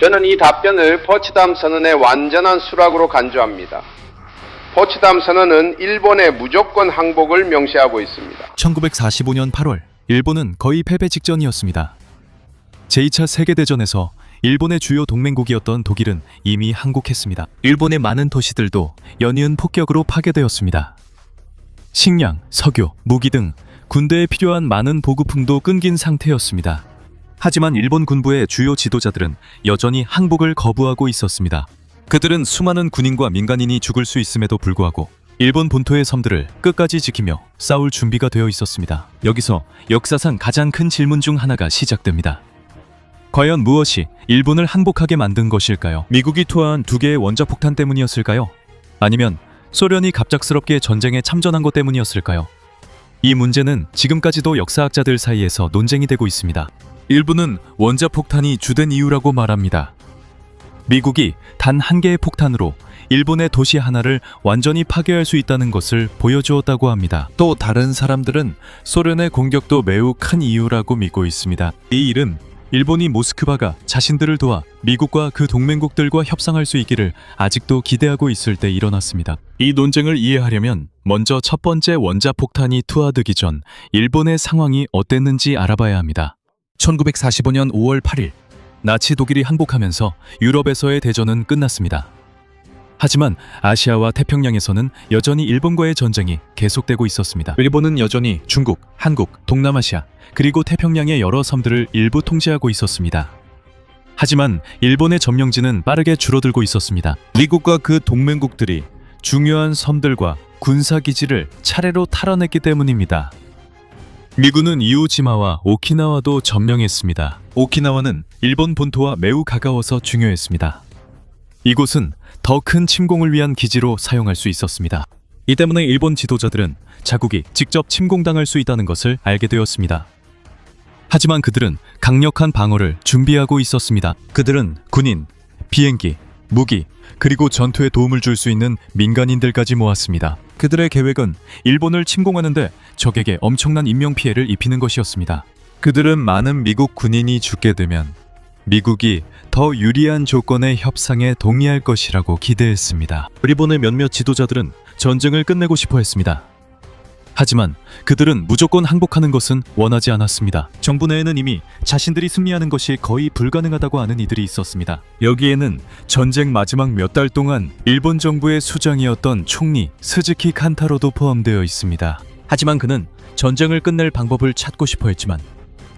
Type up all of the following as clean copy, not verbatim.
저는 이 답변을 포츠담 선언의 완전한 수락으로 간주합니다. 포츠담 선언은 일본의 무조건 항복을 명시하고 있습니다. 1945년 8월, 일본은 거의 패배 직전이었습니다. 제2차 세계대전에서 일본의 주요 동맹국이었던 독일은 이미 항복했습니다. 일본의 많은 도시들도 연이은 폭격으로 파괴되었습니다. 식량, 석유, 무기 등 군대에 필요한 많은 보급품도 끊긴 상태였습니다. 하지만 일본 군부의 주요 지도자들은 여전히 항복을 거부하고 있었습니다. 그들은 수많은 군인과 민간인이 죽을 수 있음에도 불구하고 일본 본토의 섬들을 끝까지 지키며 싸울 준비가 되어 있었습니다. 여기서 역사상 가장 큰 질문 중 하나가 시작됩니다. 과연 무엇이 일본을 항복하게 만든 것일까요? 미국이 투하한 2개의 원자폭탄 때문이었을까요? 아니면 소련이 갑작스럽게 전쟁에 참전한 것 때문이었을까요? 이 문제는 지금까지도 역사학자들 사이에서 논쟁이 되고 있습니다. 일부는 원자폭탄이 주된 이유라고 말합니다. 미국이 단 한 개의 폭탄으로 일본의 도시 하나를 완전히 파괴할 수 있다는 것을 보여주었다고 합니다. 또 다른 사람들은 소련의 공격도 매우 큰 이유라고 믿고 있습니다. 이 일은 일본이 모스크바가 자신들을 도와 미국과 그 동맹국들과 협상할 수 있기를 아직도 기대하고 있을 때 일어났습니다. 이 논쟁을 이해하려면 먼저 첫 번째 원자폭탄이 투하되기 전 일본의 상황이 어땠는지 알아봐야 합니다. 1945년 5월 8일, 나치 독일이 항복하면서 유럽에서의 대전은 끝났습니다. 하지만 아시아와 태평양에서는 여전히 일본과의 전쟁이 계속되고 있었습니다. 일본은 여전히 중국, 한국, 동남아시아, 그리고 태평양의 여러 섬들을 일부 통제하고 있었습니다. 하지만 일본의 점령지는 빠르게 줄어들고 있었습니다. 미국과 그 동맹국들이 중요한 섬들과 군사기지를 차례로 탈환했기 때문입니다. 미군은 이오지마와 오키나와도 점령했습니다. 오키나와는 일본 본토와 매우 가까워서 중요했습니다. 이곳은 더 큰 침공을 위한 기지로 사용할 수 있었습니다. 이 때문에 일본 지도자들은 자국이 직접 침공당할 수 있다는 것을 알게 되었습니다. 하지만 그들은 강력한 방어를 준비하고 있었습니다. 그들은 군인, 비행기, 무기, 그리고 전투에 도움을 줄 수 있는 민간인들까지 모았습니다. 그들의 계획은 일본을 침공하는데 적에게 엄청난 인명피해를 입히는 것이었습니다. 그들은 많은 미국 군인이 죽게 되면 미국이 더 유리한 조건의 협상에 동의할 것이라고 기대했습니다. 일본의 몇몇 지도자들은 전쟁을 끝내고 싶어 했습니다. 하지만 그들은 무조건 항복하는 것은 원하지 않았습니다. 정부 내에는 이미 자신들이 승리하는 것이 거의 불가능하다고 하는 이들이 있었습니다. 여기에는 전쟁 마지막 몇 달 동안 일본 정부의 수장이었던 총리 스즈키 칸타로도 포함되어 있습니다. 하지만 그는 전쟁을 끝낼 방법을 찾고 싶어 했지만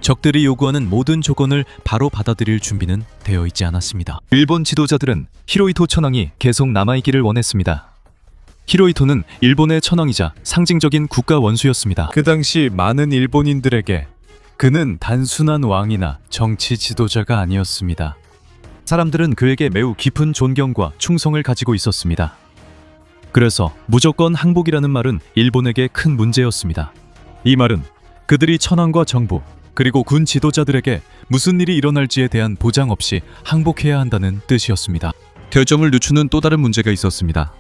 적들이 요구하는 모든 조건을 바로 받아들일 준비는 되어 있지 않았습니다. 일본 지도자들은 히로히토 천황이 계속 남아있기를 원했습니다. 히로히토는 일본의 천황이자 상징적인 국가 원수였습니다. 그 당시 많은 일본인들에게 그는 단순한 왕이나 정치 지도자가 아니었습니다. 사람들은 그에게 매우 깊은 존경과 충성을 가지고 있었습니다. 그래서 무조건 항복이라는 말은 일본에게 큰 문제였습니다. 이 말은 그들이 천황과 정부, 그리고 군 지도자들에게 무슨 일이 일어날지에 대한 보장 없이 항복해야 한다는 뜻이었습니다. 결정을 늦추는 또 다른 문제가 있었습니다.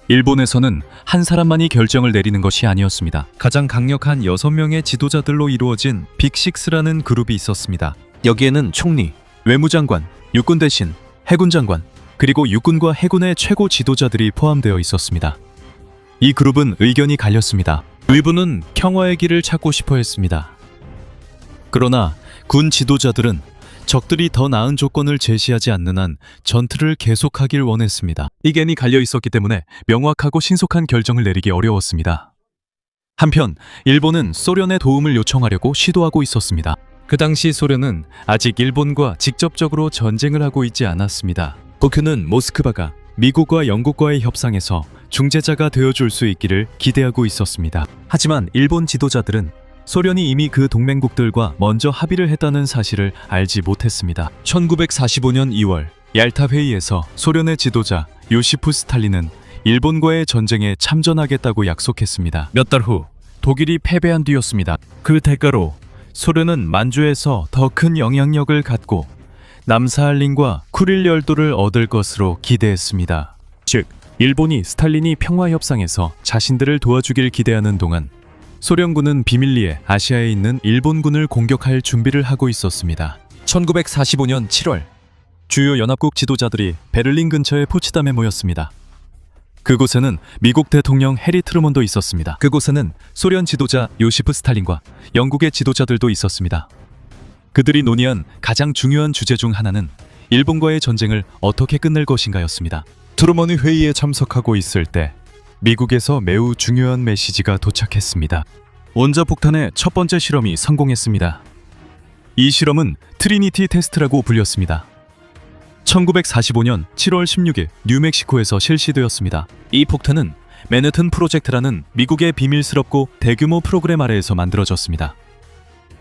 일본에서는 한 사람만이 결정을 내리는 것이 아니었습니다. 가장 강력한 6명의 지도자들로 이루어진 빅식스라는 그룹이 있었습니다. 여기에는 총리, 외무장관, 육군 대신, 해군 장관, 그리고 육군과 해군의 최고 지도자들이 포함되어 있었습니다. 이 그룹은 의견이 갈렸습니다. 일부는 평화의 길을 찾고 싶어 했습니다. 그러나 군 지도자들은 적들이 더 나은 조건을 제시하지 않는 한 전투를 계속하길 원했습니다. 의견이 갈려 있었기 때문에 명확하고 신속한 결정을 내리기 어려웠습니다. 한편 일본은 소련의 도움을 요청하려고 시도하고 있었습니다. 그 당시 소련은 아직 일본과 직접적으로 전쟁을 하고 있지 않았습니다. 도쿄는 모스크바가 미국과 영국과의 협상에서 중재자가 되어줄 수 있기를 기대하고 있었습니다. 하지만 일본 지도자들은 소련이 이미 그 동맹국들과 먼저 합의를 했다는 사실을 알지 못했습니다. 1945년 2월 얄타 회의에서 소련의 지도자 요시프 스탈린은 일본과의 전쟁에 참전하겠다고 약속했습니다. 몇 달 후 독일이 패배한 뒤였습니다. 그 대가로 소련은 만주에서 더 큰 영향력을 갖고 남사할린과 쿠릴 열도를 얻을 것으로 기대했습니다. 즉, 일본이 스탈린이 평화협상에서 자신들을 도와주길 기대하는 동안 소련군은 비밀리에 아시아에 있는 일본군을 공격할 준비를 하고 있었습니다. 1945년 7월 주요 연합국 지도자들이 베를린 근처의 포츠담에 모였습니다. 그곳에는 미국 대통령 해리 트루먼도 있었습니다. 그곳에는 소련 지도자 요시프 스탈린과 영국의 지도자들도 있었습니다. 그들이 논의한 가장 중요한 주제 중 하나는 일본과의 전쟁을 어떻게 끝낼 것인가였습니다. 트루먼이 회의에 참석하고 있을 때 미국에서 매우 중요한 메시지가 도착했습니다. 원자폭탄의 첫 번째 실험이 성공했습니다. 이 실험은 트리니티 테스트라고 불렸습니다. 1945년 7월 16일 뉴멕시코에서 실시되었습니다. 이 폭탄은 맨해튼 프로젝트라는 미국의 비밀스럽고 대규모 프로그램 아래에서 만들어졌습니다.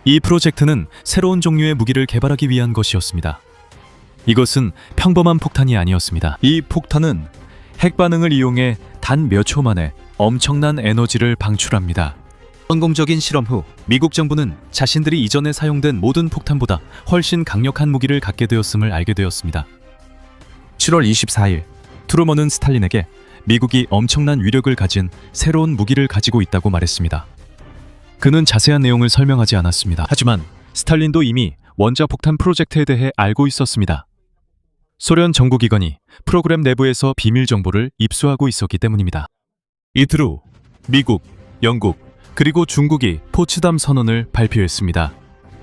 이 프로젝트는 새로운 종류의 무기를 개발하기 위한 것이었습니다. 이것은 평범한 폭탄이 아니었습니다. 이 폭탄은 핵 반응을 이용해 단 몇 초 만에 엄청난 에너지를 방출합니다. 성공적인 실험 후 미국 정부는 자신들이 이전에 사용된 모든 폭탄보다 훨씬 강력한 무기를 갖게 되었음을 알게 되었습니다. 7월 24일 트루먼은 스탈린에게 미국이 엄청난 위력을 가진 새로운 무기를 가지고 있다고 말했습니다. 그는 자세한 내용을 설명하지 않았습니다. 하지만 스탈린도 이미 원자폭탄 프로젝트에 대해 알고 있었습니다. 소련 정보기관이 프로그램 내부에서 비밀 정보를 입수하고 있었기 때문입니다. 이틀 후 미국, 영국, 그리고 중국이 포츠담 선언을 발표했습니다.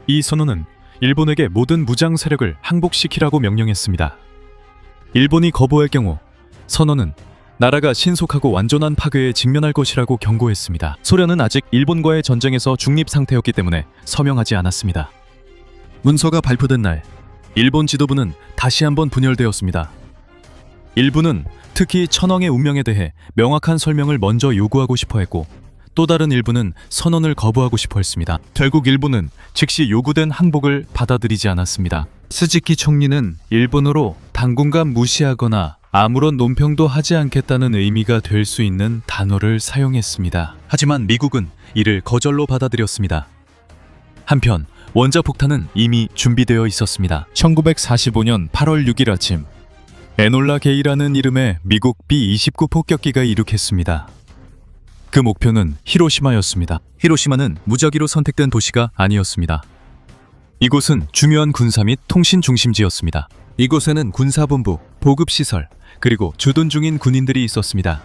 이 선언은 일본에게 모든 무장 세력을 항복시키라고 명령했습니다. 일본이 거부할 경우 선언은 나라가 신속하고 완전한 파괴에 직면할 것이라고 경고했습니다. 소련은 아직 일본과의 전쟁에서 중립 상태였기 때문에 서명하지 않았습니다. 문서가 발표된 날, 일본 지도부는 다시 한번 분열되었습니다. 일부는 특히 천황의 운명에 대해 명확한 설명을 먼저 요구하고 싶어 했고, 또 다른 일부는 선언을 거부하고 싶어 했습니다. 결국 일본은 즉시 요구된 항복을 받아들이지 않았습니다. 스즈키 총리는 일본어로 당분간 무시하거나 아무런 논평도 하지 않겠다는 의미가 될 수 있는 단어를 사용했습니다. 하지만 미국은 이를 거절로 받아들였습니다. 한편 원자폭탄은 이미 준비되어 있었습니다. 1945년 8월 6일 아침, 에놀라 게이라는 이름의 미국 B-29 폭격기가 이륙했습니다. 그 목표는 히로시마였습니다. 히로시마는 무작위로 선택된 도시가 아니었습니다. 이곳은 중요한 군사 및 통신 중심지였습니다. 이곳에는 군사본부, 보급시설, 그리고 주둔 중인 군인들이 있었습니다.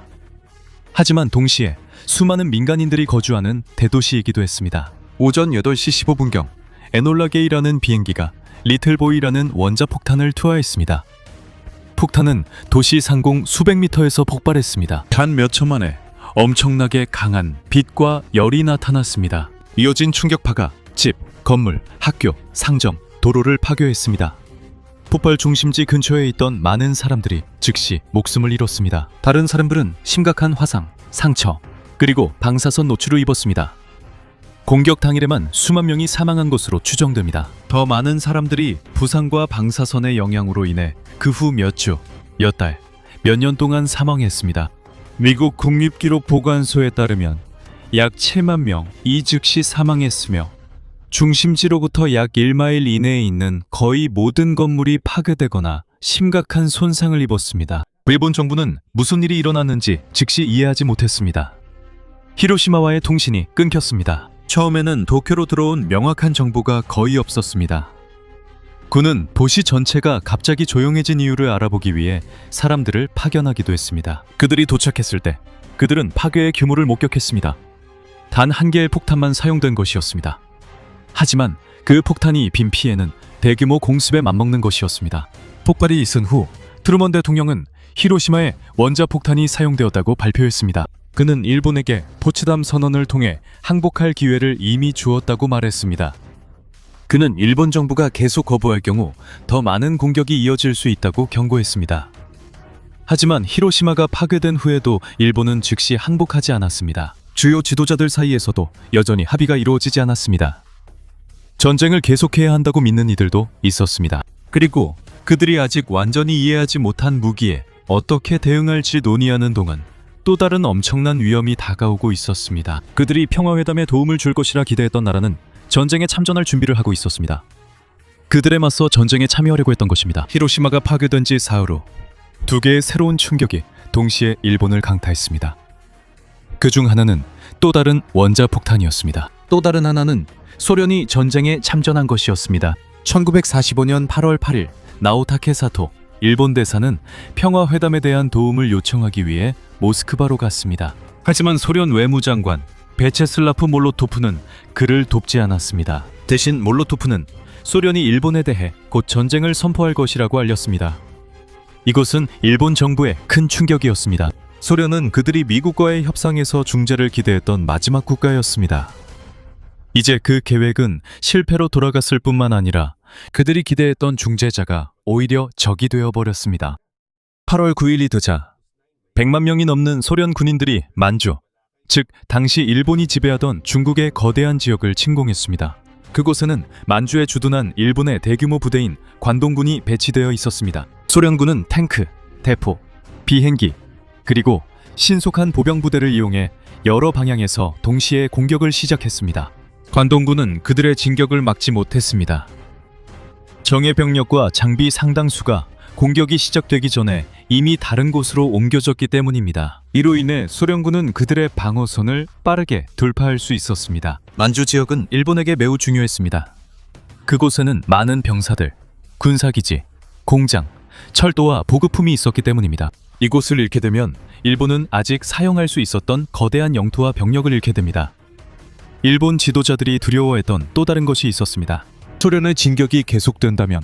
하지만 동시에 수많은 민간인들이 거주하는 대도시이기도 했습니다. 오전 8시 15분경 에놀라 게이라는 비행기가 리틀보이라는 원자폭탄을 투하했습니다. 폭탄은 도시 상공 수백 미터에서 폭발했습니다. 단 몇 초 만에 엄청나게 강한 빛과 열이 나타났습니다. 이어진 충격파가 집, 건물, 학교, 상점, 도로를 파괴했습니다. 폭발 중심지 근처에 있던 많은 사람들이 즉시 목숨을 잃었습니다. 다른 사람들은 심각한 화상, 상처, 그리고 방사선 노출을 입었습니다. 공격 당일에만 수만 명이 사망한 것으로 추정됩니다. 더 많은 사람들이 부상과 방사선의 영향으로 인해 그 후 몇 주, 몇 달, 몇 년 동안 사망했습니다. 미국 국립기록보관소에 따르면 약 7만 명이 즉시 사망했으며 중심지로부터 약 1마일 이내에 있는 거의 모든 건물이 파괴되거나 심각한 손상을 입었습니다. 일본 정부는 무슨 일이 일어났는지 즉시 이해하지 못했습니다. 히로시마와의 통신이 끊겼습니다. 처음에는 도쿄로 들어온 명확한 정보가 거의 없었습니다. 군은 도시 전체가 갑자기 조용해진 이유를 알아보기 위해 사람들을 파견하기도 했습니다. 그들이 도착했을 때 그들은 파괴의 규모를 목격했습니다. 단 한 개의 폭탄만 사용된 것이었습니다. 하지만 그 폭탄이 입힌 피해는 대규모 공습에 맞먹는 것이었습니다. 폭발이 있은 후 트루먼 대통령은 히로시마에 원자폭탄이 사용되었다고 발표했습니다. 그는 일본에게 포츠담 선언을 통해 항복할 기회를 이미 주었다고 말했습니다. 그는 일본 정부가 계속 거부할 경우 더 많은 공격이 이어질 수 있다고 경고했습니다. 하지만 히로시마가 파괴된 후에도 일본은 즉시 항복하지 않았습니다. 주요 지도자들 사이에서도 여전히 합의가 이루어지지 않았습니다. 전쟁을 계속해야 한다고 믿는 이들도 있었습니다. 그리고 그들이 아직 완전히 이해하지 못한 무기에 어떻게 대응할지 논의하는 동안 또 다른 엄청난 위험이 다가오고 있었습니다. 그들이 평화회담에 도움을 줄 것이라 기대했던 나라는 전쟁에 참전할 준비를 하고 있었습니다. 그들에 맞서 전쟁에 참여하려고 했던 것입니다. 히로시마가 파괴된 지 사흘 후 두 개의 새로운 충격이 동시에 일본을 강타했습니다. 그중 하나는 또 다른 원자폭탄이었습니다. 또 다른 하나는 소련이 전쟁에 참전한 것이었습니다. 1945년 8월 8일 나오타케 사토 일본 대사는 평화회담에 대한 도움을 요청하기 위해 모스크바로 갔습니다. 하지만 소련 외무장관 베체슬라프 몰로토프는 그를 돕지 않았습니다. 대신 몰로토프는 소련이 일본에 대해 곧 전쟁을 선포할 것이라고 알렸습니다. 이것은 일본 정부에 큰 충격이었습니다. 소련은 그들이 미국과의 협상에서 중재를 기대했던 마지막 국가였습니다. 이제 그 계획은 실패로 돌아갔을 뿐만 아니라 그들이 기대했던 중재자가 오히려 적이 되어버렸습니다. 8월 9일이 되자 100만 명이 넘는 소련 군인들이 만주, 즉 당시 일본이 지배하던 중국의 거대한 지역을 침공했습니다. 그곳에는 만주에 주둔한 일본의 대규모 부대인 관동군이 배치되어 있었습니다. 소련군은 탱크, 대포, 비행기, 그리고 신속한 보병 부대를 이용해 여러 방향에서 동시에 공격을 시작했습니다. 관동군은 그들의 진격을 막지 못했습니다. 정예 병력과 장비 상당수가 공격이 시작되기 전에 이미 다른 곳으로 옮겨졌기 때문입니다. 이로 인해 소련군은 그들의 방어선을 빠르게 돌파할 수 있었습니다. 만주 지역은 일본에게 매우 중요했습니다. 그곳에는 많은 병사들, 군사기지, 공장, 철도와 보급품이 있었기 때문입니다. 이곳을 잃게 되면 일본은 아직 사용할 수 있었던 거대한 영토와 병력을 잃게 됩니다. 일본 지도자들이 두려워했던 또 다른 것이 있었습니다. 소련의 진격이 계속된다면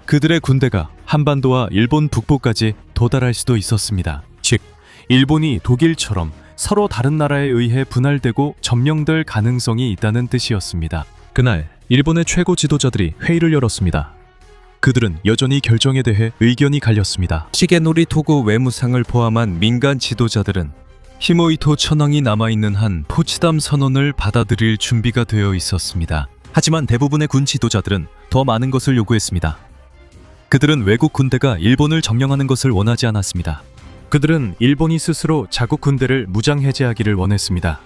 그들의 군대가 한반도와 일본 북부까지 도달할 수도 있었습니다. 즉, 일본이 독일처럼 서로 다른 나라에 의해 분할되고 점령될 가능성이 있다는 뜻이었습니다. 그날 일본의 최고 지도자들이 회의를 열었습니다. 그들은 여전히 결정에 대해 의견이 갈렸습니다. 시게노리 토고 외무상을 포함한 민간 지도자들은 히모이토 천황이 남아있는 한 포츠담 선언을 받아들일 준비가 되어 있었습니다. 하지만 대부분의 군 지도자들은 더 많은 것을 요구했습니다. 그들은 외국 군대가 일본을 점령하는 것을 원하지 않았습니다. 그들은 일본이 스스로 자국 군대를 무장 해제하기를 원했습니다.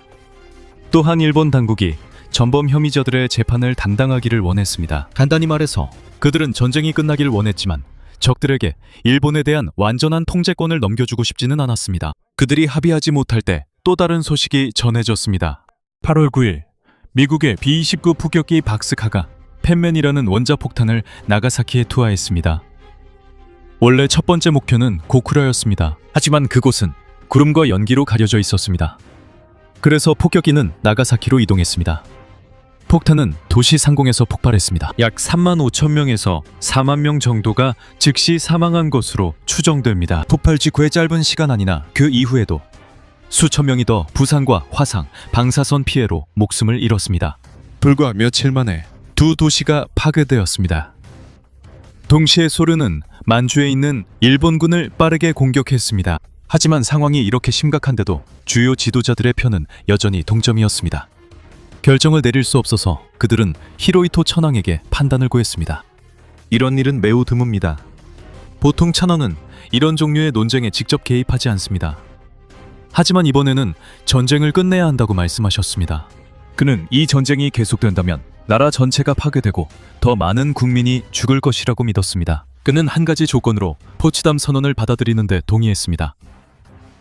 또한 일본 당국이 전범 혐의자들의 재판을 담당하기를 원했습니다. 간단히 말해서 그들은 전쟁이 끝나길 원했지만 적들에게 일본에 대한 완전한 통제권을 넘겨주고 싶지는 않았습니다. 그들이 합의하지 못할 때 또 다른 소식이 전해졌습니다. 8월 9일 미국의 B-29 폭격기 박스카가 펜맨이라는 원자폭탄을 나가사키에 투하했습니다. 원래 첫 번째 목표는 고쿠라였습니다. 하지만 그곳은 구름과 연기로 가려져 있었습니다. 그래서 폭격기는 나가사키로 이동했습니다. 폭탄은 도시 상공에서 폭발했습니다. 약 3만 5천 명에서 4만 명 정도가 즉시 사망한 것으로 추정됩니다. 폭발 직후의 짧은 시간 안이나 그 이후에도 수천 명이 더 부상과 화상, 방사선 피해로 목숨을 잃었습니다. 불과 며칠 만에 두 도시가 파괴되었습니다. 동시에 소련은 만주에 있는 일본군을 빠르게 공격했습니다. 하지만 상황이 이렇게 심각한데도 주요 지도자들의 편은 여전히 동점이었습니다. 결정을 내릴 수 없어서 그들은 히로이토 천황에게 판단을 구했습니다. 이런 일은 매우 드뭅니다. 보통 천황은 이런 종류의 논쟁에 직접 개입하지 않습니다. 하지만 이번에는 전쟁을 끝내야 한다고 말씀하셨습니다. 그는 이 전쟁이 계속된다면 나라 전체가 파괴되고 더 많은 국민이 죽을 것이라고 믿었습니다. 그는 한 가지 조건으로 포츠담 선언을 받아들이는 데 동의했습니다.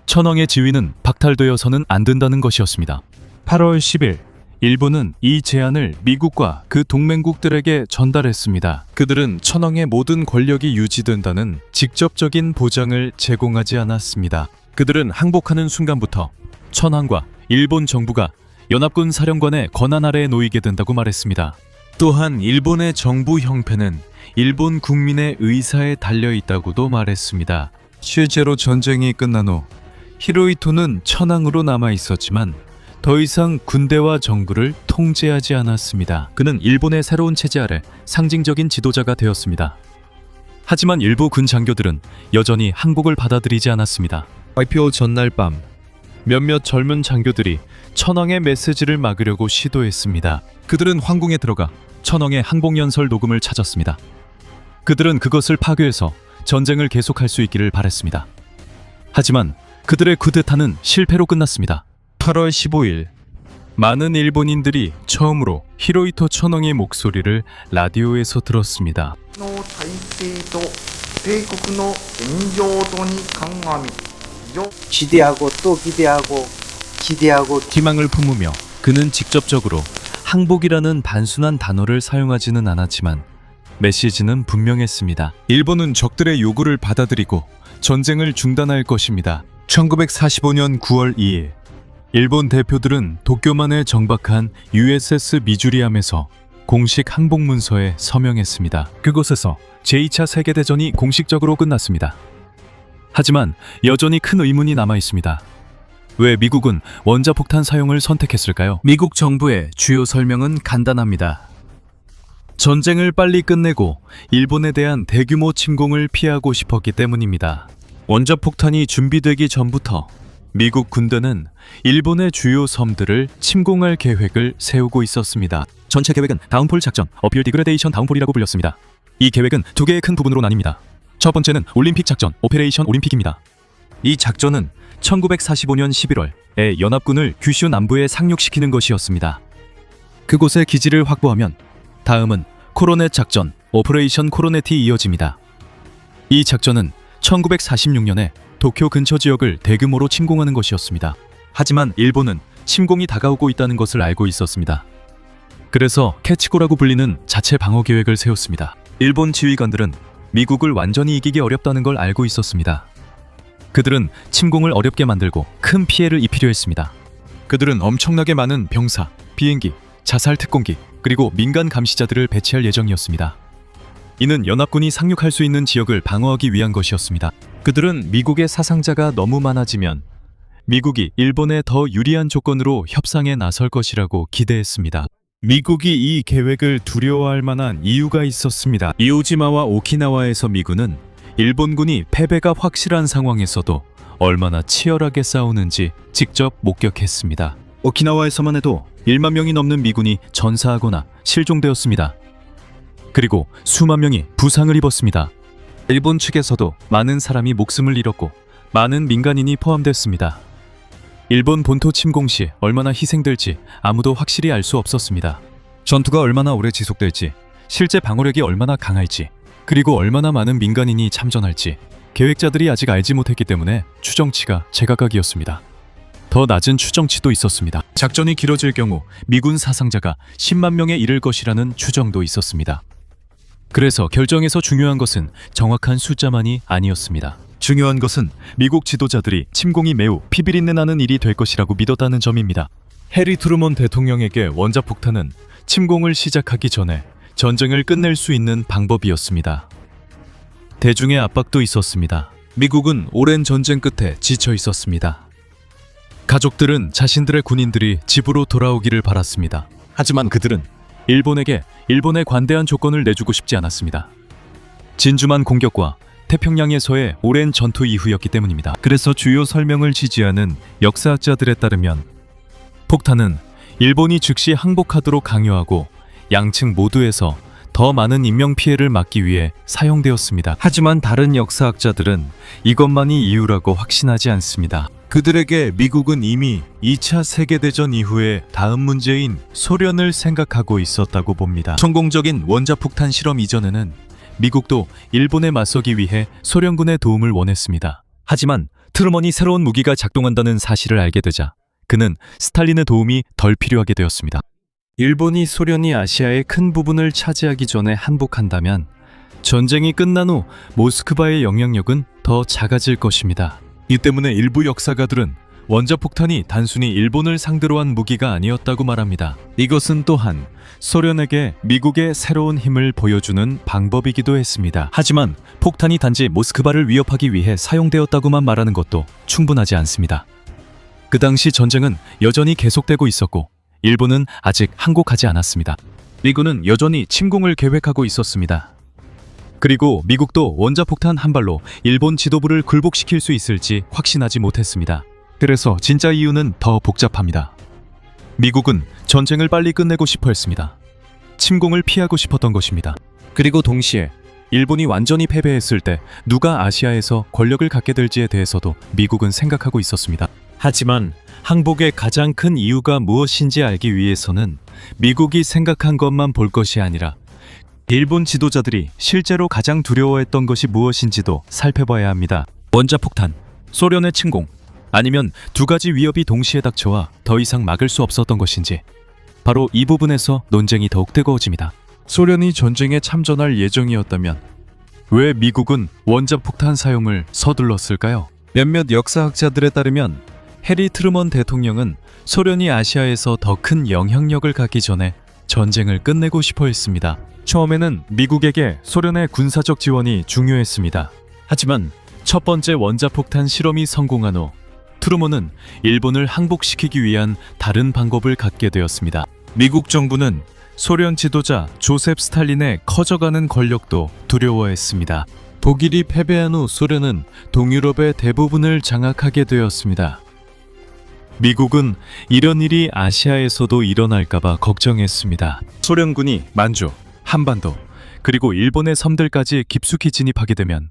천황의 지위는 박탈되어서는 안 된다는 것이었습니다. 8월 10일 일본은 이 제안을 미국과 그 동맹국들에게 전달했습니다. 그들은 천황의 모든 권력이 유지된다는 직접적인 보장을 제공하지 않았습니다. 그들은 항복하는 순간부터 천황과 일본 정부가 연합군 사령관의 권한 아래에 놓이게 된다고 말했습니다. 또한 일본의 정부 형편은 일본 국민의 의사에 달려 있다고도 말했습니다. 실제로 전쟁이 끝난 후 히로이토는 천황으로 남아 있었지만 더 이상 군대와 정부를 통제하지 않았습니다. 그는 일본의 새로운 체제 아래 상징적인 지도자가 되었습니다. 하지만 일부 군 장교들은 여전히 항복을 받아들이지 않았습니다. 발표 전날 밤 몇몇 젊은 장교들이 천황의 메시지를 막으려고 시도했습니다. 그들은 황궁에 들어가 천황의 항복연설 녹음을 찾았습니다. 그들은 그것을 파괴해서 전쟁을 계속할 수 있기를 바랬습니다. 하지만 그들의 쿠데타는 실패로 끝났습니다. 8월 15일 많은 일본인들이 처음으로 히로이토 천황의 목소리를 라디오에서 들었습니다. 기대하고 또 기대하고 희망을 품으며 그는 직접적으로 항복이라는 단순한 단어를 사용하지는 않았지만 메시지는 분명했습니다. 일본은 적들의 요구를 받아들이고 전쟁을 중단할 것입니다. 1945년 9월 2일, 일본 대표들은 도쿄만에 정박한 USS 미주리함에서 공식 항복 문서에 서명했습니다. 그곳에서 제2차 세계대전이 공식적으로 끝났습니다. 하지만 여전히 큰 의문이 남아 있습니다. 왜 미국은 원자폭탄 사용을 선택했을까요? 미국 정부의 주요 설명은 간단합니다. 전쟁을 빨리 끝내고 일본에 대한 대규모 침공을 피하고 싶었기 때문입니다. 원자폭탄이 준비되기 전부터 미국 군대는 일본의 주요 섬들을 침공할 계획을 세우고 있었습니다. 전체 계획은 다운폴 작전, 어필 디그레데이션 다운폴이라고 불렸습니다. 이 계획은 두 개의 큰 부분으로 나뉩니다. 첫 번째는 올림픽 작전, 오페레이션 올림픽입니다. 이 작전은 1945년 11월에 연합군을 규슈 남부에 상륙시키는 것이었습니다. 그곳에 기지를 확보하면 다음은 코로넷 작전, 오퍼레이션 코로넷이 이어집니다. 이 작전은 1946년에 도쿄 근처 지역을 대규모로 침공하는 것이었습니다. 하지만 일본은 침공이 다가오고 있다는 것을 알고 있었습니다. 그래서 캐치고라고 불리는 자체 방어 계획을 세웠습니다. 일본 지휘관들은 미국을 완전히 이기기 어렵다는 걸 알고 있었습니다. 그들은 침공을 어렵게 만들고 큰 피해를 입히려 했습니다. 그들은 엄청나게 많은 병사, 비행기, 자살 특공기, 그리고 민간 감시자들을 배치할 예정이었습니다. 이는 연합군이 상륙할 수 있는 지역을 방어하기 위한 것이었습니다. 그들은 미국의 사상자가 너무 많아지면 미국이 일본에 더 유리한 조건으로 협상에 나설 것이라고 기대했습니다. 미국이 이 계획을 두려워할 만한 이유가 있었습니다. 이오지마와 오키나와에서 미군은 일본군이 패배가 확실한 상황에서도 얼마나 치열하게 싸우는지 직접 목격했습니다. 오키나와에서만 해도 1만 명이 넘는 미군이 전사하거나 실종되었습니다. 그리고 수만 명이 부상을 입었습니다. 일본 측에서도 많은 사람이 목숨을 잃었고 많은 민간인이 포함됐습니다. 일본 본토 침공 시 얼마나 희생될지 아무도 확실히 알 수 없었습니다. 전투가 얼마나 오래 지속될지, 실제 방어력이 얼마나 강할지, 그리고 얼마나 많은 민간인이 참전할지 계획자들이 아직 알지 못했기 때문에 추정치가 제각각이었습니다. 더 낮은 추정치도 있었습니다. 작전이 길어질 경우 미군 사상자가 10만 명에 이를 것이라는 추정도 있었습니다. 그래서 결정에서 중요한 것은 정확한 숫자만이 아니었습니다. 중요한 것은 미국 지도자들이 침공이 매우 피비린내 나는 일이 될 것이라고 믿었다는 점입니다. 해리 트루먼 대통령에게 원자폭탄은 침공을 시작하기 전에 전쟁을 끝낼 수 있는 방법이었습니다. 대중의 압박도 있었습니다. 미국은 오랜 전쟁 끝에 지쳐 있었습니다. 가족들은 자신들의 군인들이 집으로 돌아오기를 바랐습니다. 하지만 그들은 일본에게 일본의 관대한 조건을 내주고 싶지 않았습니다. 진주만 공격과 태평양에서의 오랜 전투 이후였기 때문입니다. 그래서 주요 설명을 지지하는 역사학자들에 따르면 폭탄은 일본이 즉시 항복하도록 강요하고 양측 모두에서 더 많은 인명피해를 막기 위해 사용되었습니다. 하지만 다른 역사학자들은 이것만이 이유라고 확신하지 않습니다. 그들에게 미국은 이미 2차 세계대전 이후에 다음 문제인 소련을 생각하고 있었다고 봅니다. 성공적인 원자폭탄 실험 이전에는 미국도 일본에 맞서기 위해 소련군의 도움을 원했습니다. 하지만 트루먼이 새로운 무기가 작동한다는 사실을 알게 되자 그는 스탈린의 도움이 덜 필요하게 되었습니다. 일본이 소련이 아시아의 큰 부분을 차지하기 전에 항복한다면 전쟁이 끝난 후 모스크바의 영향력은 더 작아질 것입니다. 이 때문에 일부 역사가들은 원자폭탄이 단순히 일본을 상대로 한 무기가 아니었다고 말합니다. 이것은 또한 소련에게 미국의 새로운 힘을 보여주는 방법이기도 했습니다. 하지만 폭탄이 단지 모스크바를 위협하기 위해 사용되었다고만 말하는 것도 충분하지 않습니다. 그 당시 전쟁은 여전히 계속되고 있었고 일본은 아직 항복하지 않았습니다. 미군은 여전히 침공을 계획하고 있었습니다. 그리고 미국도 원자폭탄 한 발로 일본 지도부를 굴복시킬 수 있을지 확신하지 못했습니다. 그래서 진짜 이유는 더 복잡합니다. 미국은 전쟁을 빨리 끝내고 싶어 했습니다. 침공을 피하고 싶었던 것입니다. 그리고 동시에 일본이 완전히 패배했을 때 누가 아시아에서 권력을 갖게 될지에 대해서도 미국은 생각하고 있었습니다. 하지만 항복의 가장 큰 이유가 무엇인지 알기 위해서는 미국이 생각한 것만 볼 것이 아니라 일본 지도자들이 실제로 가장 두려워했던 것이 무엇인지도 살펴봐야 합니다. 원자폭탄, 소련의 침공, 아니면 두 가지 위협이 동시에 닥쳐와 더 이상 막을 수 없었던 것인지 바로 이 부분에서 논쟁이 더욱 뜨거워집니다. 소련이 전쟁에 참전할 예정이었다면 왜 미국은 원자폭탄 사용을 서둘렀을까요? 몇몇 역사학자들에 따르면 해리 트루먼 대통령은 소련이 아시아에서 더 큰 영향력을 갖기 전에 전쟁을 끝내고 싶어 했습니다. 처음에는 미국에게 소련의 군사적 지원이 중요했습니다. 하지만 첫 번째 원자폭탄 실험이 성공한 후 트루먼은 일본을 항복시키기 위한 다른 방법을 갖게 되었습니다. 미국 정부는 소련 지도자 조셉 스탈린의 커져가는 권력도 두려워했습니다. 독일이 패배한 후 소련은 동유럽의 대부분을 장악하게 되었습니다. 미국은 이런 일이 아시아에서도 일어날까봐 걱정했습니다. 소련군이 만주, 한반도, 그리고 일본의 섬들까지 깊숙이 진입하게 되면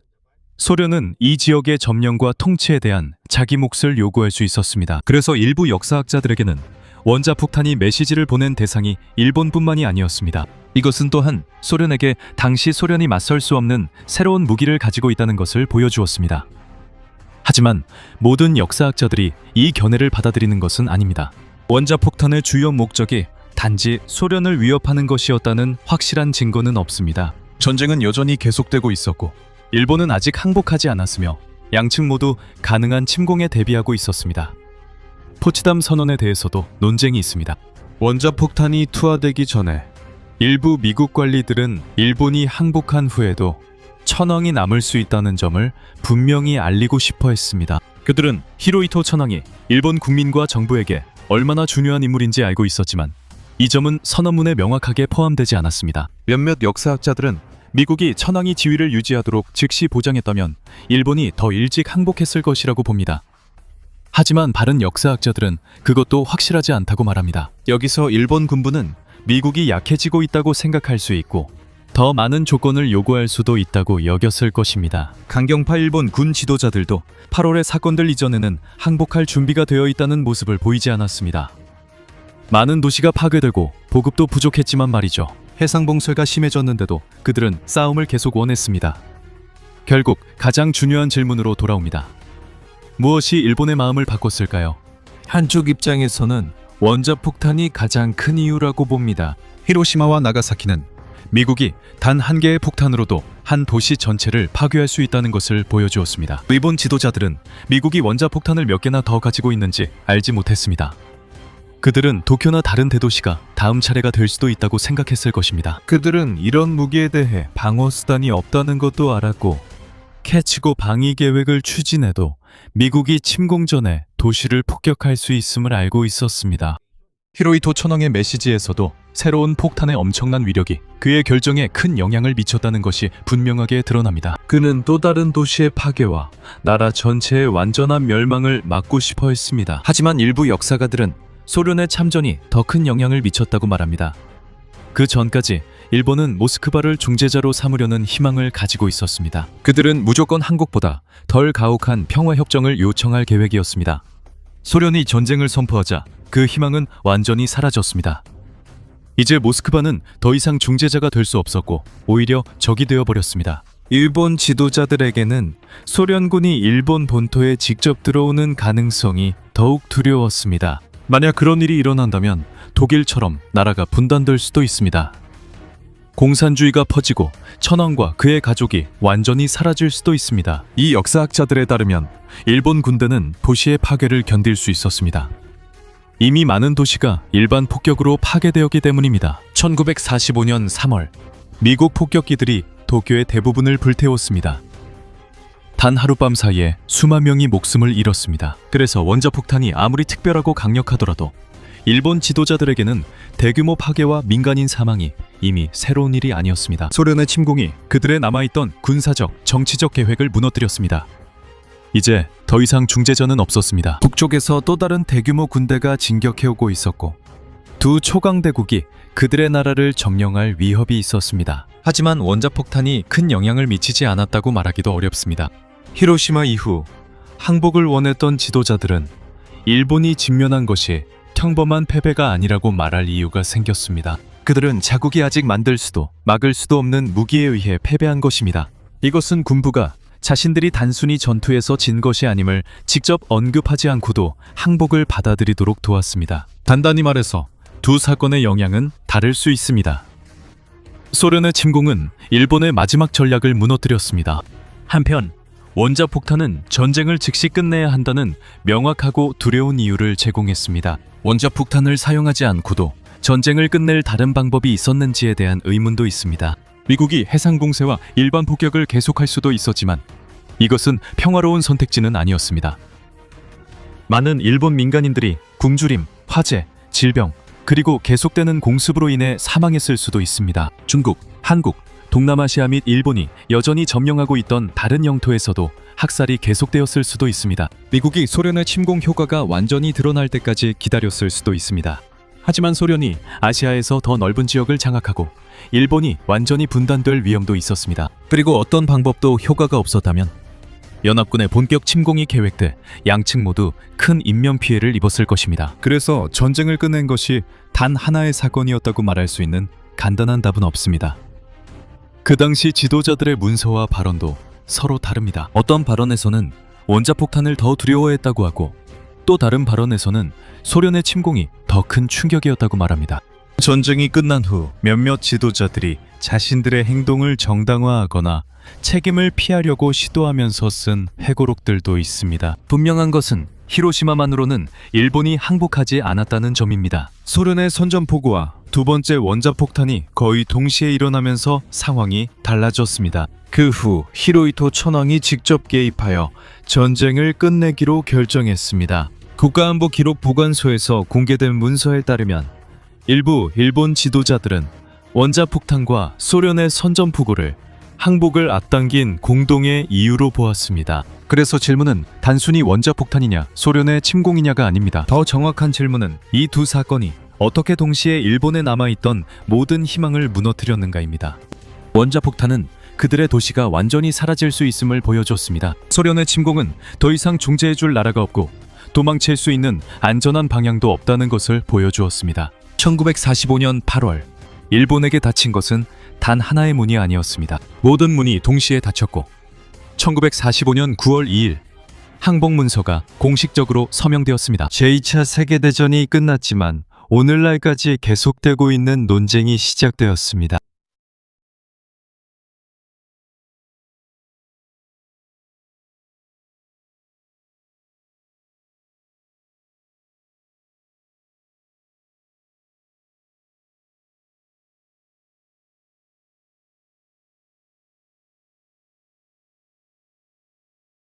소련은 이 지역의 점령과 통치에 대한 자기 몫을 요구할 수 있었습니다. 그래서 일부 역사학자들에게는 원자폭탄이 메시지를 보낸 대상이 일본뿐만이 아니었습니다. 이것은 또한 소련에게 당시 소련이 맞설 수 없는 새로운 무기를 가지고 있다는 것을 보여주었습니다. 하지만 모든 역사학자들이 이 견해를 받아들이는 것은 아닙니다. 원자폭탄의 주요 목적이 단지 소련을 위협하는 것이었다는 확실한 증거는 없습니다. 전쟁은 여전히 계속되고 있었고 일본은 아직 항복하지 않았으며 양측 모두 가능한 침공에 대비하고 있었습니다. 포츠담 선언에 대해서도 논쟁이 있습니다. 원자폭탄이 투하되기 전에 일부 미국 관리들은 일본이 항복한 후에도 천황이 남을 수 있다는 점을 분명히 알리고 싶어 했습니다. 그들은 히로히토 천황이 일본 국민과 정부에게 얼마나 중요한 인물인지 알고 있었지만 이 점은 선언문에 명확하게 포함되지 않았습니다. 몇몇 역사학자들은 미국이 천황이 지위를 유지하도록 즉시 보장했다면 일본이 더 일찍 항복했을 것이라고 봅니다. 하지만 다른 역사학자들은 그것도 확실하지 않다고 말합니다. 여기서 일본 군부는 미국이 약해지고 있다고 생각할 수 있고 더 많은 조건을 요구할 수도 있다고 여겼을 것입니다. 강경파 일본 군 지도자들도 8월의 사건들 이전에는 항복할 준비가 되어 있다는 모습을 보이지 않았습니다. 많은 도시가 파괴되고 보급도 부족했지만 말이죠. 해상봉쇄가 심해졌는데도 그들은 싸움을 계속 원했습니다. 결국 가장 중요한 질문으로 돌아옵니다. 무엇이 일본의 마음을 바꿨을까요? 한쪽 입장에서는 원자폭탄이 가장 큰 이유라고 봅니다. 히로시마와 나가사키는 미국이 단 한 개의 폭탄으로도 한 도시 전체를 파괴할 수 있다는 것을 보여주었습니다. 일본 지도자들은 미국이 원자폭탄을 몇 개나 더 가지고 있는지 알지 못했습니다. 그들은 도쿄나 다른 대도시가 다음 차례가 될 수도 있다고 생각했을 것입니다. 그들은 이런 무기에 대해 방어 수단이 없다는 것도 알았고 캐치고 방위 계획을 추진해도 미국이 침공 전에 도시를 폭격할 수 있음을 알고 있었습니다. 히로히토 천황의 메시지에서도 새로운 폭탄의 엄청난 위력이 그의 결정에 큰 영향을 미쳤다는 것이 분명하게 드러납니다. 그는 또 다른 도시의 파괴와 나라 전체의 완전한 멸망을 막고 싶어 했습니다. 하지만 일부 역사가들은 소련의 참전이 더 큰 영향을 미쳤다고 말합니다. 그 전까지 일본은 모스크바를 중재자로 삼으려는 희망을 가지고 있었습니다. 그들은 무조건 항복보다 덜 가혹한 평화협정을 요청할 계획이었습니다. 소련이 전쟁을 선포하자 그 희망은 완전히 사라졌습니다. 이제 모스크바는 더 이상 중재자가 될 수 없었고 오히려 적이 되어버렸습니다. 일본 지도자들에게는 소련군이 일본 본토에 직접 들어오는 가능성이 더욱 두려웠습니다. 만약 그런 일이 일어난다면 독일처럼 나라가 분단될 수도 있습니다. 공산주의가 퍼지고 천황과 그의 가족이 완전히 사라질 수도 있습니다. 이 역사학자들에 따르면 일본 군대는 도시의 파괴를 견딜 수 있었습니다. 이미 많은 도시가 일반 폭격으로 파괴되었기 때문입니다. 1945년 3월 미국 폭격기들이 도쿄의 대부분을 불태웠습니다. 단 하룻밤 사이에 수만 명이 목숨을 잃었습니다. 그래서 원자폭탄이 아무리 특별하고 강력하더라도 일본 지도자들에게는 대규모 파괴와 민간인 사망이 이미 새로운 일이 아니었습니다. 소련의 침공이 그들의 남아있던 군사적, 정치적 계획을 무너뜨렸습니다. 이제 더 이상 중재자는 없었습니다. 북쪽에서 또 다른 대규모 군대가 진격해오고 있었고 두 초강대국이 그들의 나라를 점령할 위협이 있었습니다. 하지만 원자폭탄이 큰 영향을 미치지 않았다고 말하기도 어렵습니다. 히로시마 이후 항복을 원했던 지도자들은 일본이 직면한 것이 평범한 패배가 아니라고 말할 이유가 생겼습니다. 그들은 자국이 아직 만들 수도 막을 수도 없는 무기에 의해 패배한 것입니다. 이것은 군부가 자신들이 단순히 전투에서 진 것이 아님을 직접 언급하지 않고도 항복을 받아들이도록 도왔습니다. 단단히 말해서 두 사건의 영향은 다를 수 있습니다. 소련의 침공은 일본의 마지막 전략을 무너뜨렸습니다. 한편 원자폭탄은 전쟁을 즉시 끝내야 한다는 명확하고 두려운 이유를 제공했습니다. 원자폭탄을 사용하지 않고도 전쟁을 끝낼 다른 방법이 있었는지에 대한 의문도 있습니다. 미국이 해상공세와 일반 폭격을 계속할 수도 있었지만 이것은 평화로운 선택지는 아니었습니다. 많은 일본 민간인들이 굶주림, 화재, 질병, 그리고 계속되는 공습으로 인해 사망했을 수도 있습니다. 중국, 한국, 동남아시아 및 일본이 여전히 점령하고 있던 다른 영토에서도 학살이 계속되었을 수도 있습니다. 미국이 소련의 침공 효과가 완전히 드러날 때까지 기다렸을 수도 있습니다. 하지만 소련이 아시아에서 더 넓은 지역을 장악하고 일본이 완전히 분단될 위험도 있었습니다. 그리고 어떤 방법도 효과가 없었다면 연합군의 본격 침공이 계획돼 양측 모두 큰 인명 피해를 입었을 것입니다. 그래서 전쟁을 끝낸 것이 단 하나의 사건이었다고 말할 수 있는 간단한 답은 없습니다. 그 당시 지도자들의 문서와 발언도 서로 다릅니다. 어떤 발언에서는 원자폭탄을 더 두려워했다고 하고 또 다른 발언에서는 소련의 침공이 더 큰 충격이었다고 말합니다. 전쟁이 끝난 후 몇몇 지도자들이 자신들의 행동을 정당화하거나 책임을 피하려고 시도하면서 쓴 회고록들도 있습니다. 분명한 것은 히로시마만으로는 일본이 항복하지 않았다는 점입니다. 소련의 선전포고와 두 번째 원자폭탄이 거의 동시에 일어나면서 상황이 달라졌습니다. 그 후 히로히토 천황이 직접 개입하여 전쟁을 끝내기로 결정했습니다. 국가안보기록보관소에서 공개된 문서에 따르면 일부 일본 지도자들은 원자폭탄과 소련의 선전포고를 항복을 앞당긴 공동의 이유로 보았습니다. 그래서 질문은 단순히 원자폭탄이냐 소련의 침공이냐가 아닙니다. 더 정확한 질문은 이 두 사건이 어떻게 동시에 일본에 남아있던 모든 희망을 무너뜨렸는가입니다. 원자폭탄은 그들의 도시가 완전히 사라질 수 있음을 보여줬습니다. 소련의 침공은 더 이상 중재해줄 나라가 없고 도망칠 수 있는 안전한 방향도 없다는 것을 보여주었습니다. 1945년 8월 일본에게 닫힌 것은 단 하나의 문이 아니었습니다. 모든 문이 동시에 닫혔고 1945년 9월 2일 항복문서가 공식적으로 서명되었습니다. 제2차 세계대전이 끝났지만 오늘날까지 계속되고 있는 논쟁이 시작되었습니다.